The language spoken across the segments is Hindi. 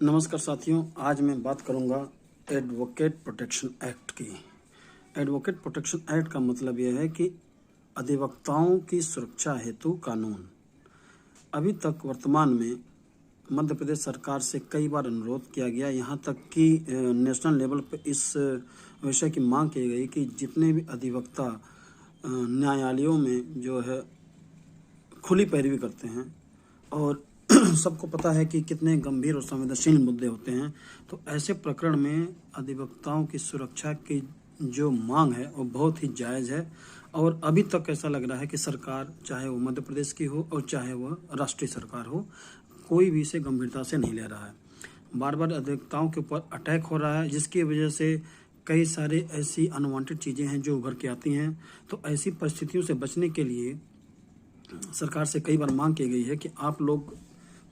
नमस्कार साथियों, आज मैं बात करूंगा एडवोकेट प्रोटेक्शन एक्ट की। एडवोकेट प्रोटेक्शन एक्ट का मतलब यह है कि अधिवक्ताओं की सुरक्षा हेतु कानून। अभी तक वर्तमान में मध्य प्रदेश सरकार से कई बार अनुरोध किया गया, यहाँ तक कि नेशनल लेवल पर इस विषय की मांग की गई कि जितने भी अधिवक्ता न्यायालयों में जो है खुली पैरवी करते हैं और सबको पता है कि कितने गंभीर और संवेदनशील मुद्दे होते हैं, तो ऐसे प्रकरण में अधिवक्ताओं की सुरक्षा की जो मांग है वो बहुत ही जायज़ है। और अभी तक ऐसा लग रहा है कि सरकार, चाहे वो मध्य प्रदेश की हो और चाहे वह राष्ट्रीय सरकार हो, कोई भी इसे गंभीरता से नहीं ले रहा है। बार बार अधिवक्ताओं के ऊपर अटैक हो रहा है, जिसकी वजह से कई सारे ऐसी अनवांटेड चीज़ें हैं जो उभर के आती हैं। तो ऐसी परिस्थितियों से बचने के लिए सरकार से कई बार मांग की गई है कि आप लोग,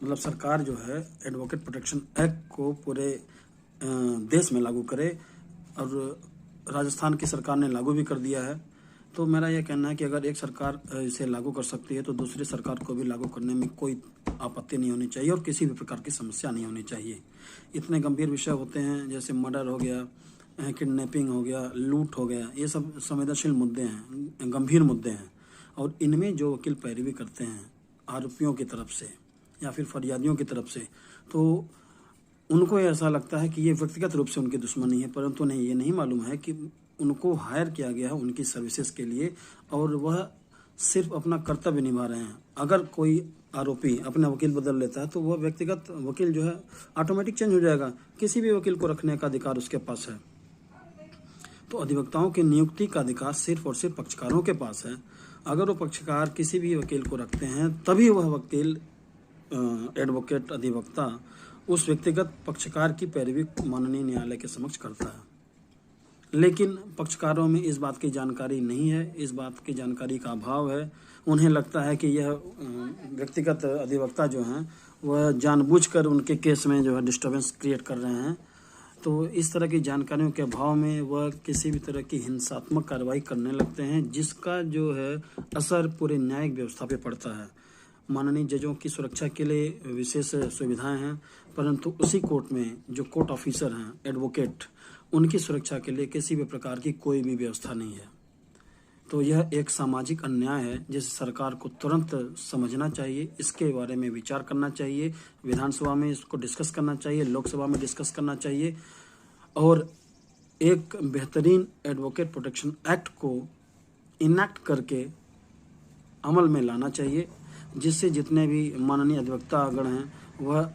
मतलब सरकार जो है, एडवोकेट प्रोटेक्शन एक्ट को पूरे देश में लागू करे। और राजस्थान की सरकार ने लागू भी कर दिया है। तो मेरा यह कहना है कि अगर एक सरकार इसे लागू कर सकती है तो दूसरी सरकार को भी लागू करने में कोई आपत्ति नहीं होनी चाहिए और किसी भी प्रकार की समस्या नहीं होनी चाहिए। इतने गंभीर विषय होते हैं जैसे मर्डर हो गया, किडनैपिंग हो गया, लूट हो गया, ये सब संवेदनशील मुद्दे हैं, गंभीर मुद्दे हैं। और इनमें जो वकील पैरवी करते हैं आरोपियों की तरफ से या फिर फरियादियों की तरफ से, तो उनको ऐसा लगता है कि ये व्यक्तिगत रूप से उनकी दुश्मनी है, परंतु नहीं, ये नहीं मालूम है कि उनको हायर किया गया है उनकी सर्विसेज के लिए और वह सिर्फ अपना कर्तव्य निभा रहे हैं। अगर कोई आरोपी अपना वकील बदल लेता है तो वह व्यक्तिगत वकील जो है ऑटोमेटिक चेंज हो जाएगा, किसी भी वकील को रखने का अधिकार उसके पास है। तो अधिवक्ताओं की नियुक्ति का अधिकार सिर्फ और सिर्फ पक्षकारों के पास है। अगर वो पक्षकार किसी भी वकील को रखते हैं तभी वह वकील, एडवोकेट, अधिवक्ता उस व्यक्तिगत पक्षकार की पैरवी माननीय न्यायालय के समक्ष करता है। लेकिन पक्षकारों में इस बात की जानकारी नहीं है, इस बात की जानकारी का अभाव है। उन्हें लगता है कि यह व्यक्तिगत अधिवक्ता जो हैं वह जानबूझकर उनके केस में जो है डिस्टर्बेंस क्रिएट कर रहे हैं। तो इस तरह की जानकारियों के अभाव में वह किसी भी तरह की हिंसात्मक कार्रवाई करने लगते हैं, जिसका जो है असर पूरे न्यायिक व्यवस्था पे पड़ता है। माननीय जजों की सुरक्षा के लिए विशेष सुविधाएं हैं, परंतु उसी कोर्ट में जो कोर्ट ऑफिसर हैं, एडवोकेट, उनकी सुरक्षा के लिए किसी भी प्रकार की कोई भी व्यवस्था नहीं है। तो यह एक सामाजिक अन्याय है जिसे सरकार को तुरंत समझना चाहिए, इसके बारे में विचार करना चाहिए, विधानसभा में इसको डिस्कस करना चाहिए, लोकसभा में डिस्कस करना चाहिए और एक बेहतरीन एडवोकेट प्रोटेक्शन एक्ट को इनैक्ट करके अमल में लाना चाहिए, जिससे जितने भी माननीय अधिवक्तागण हैं वह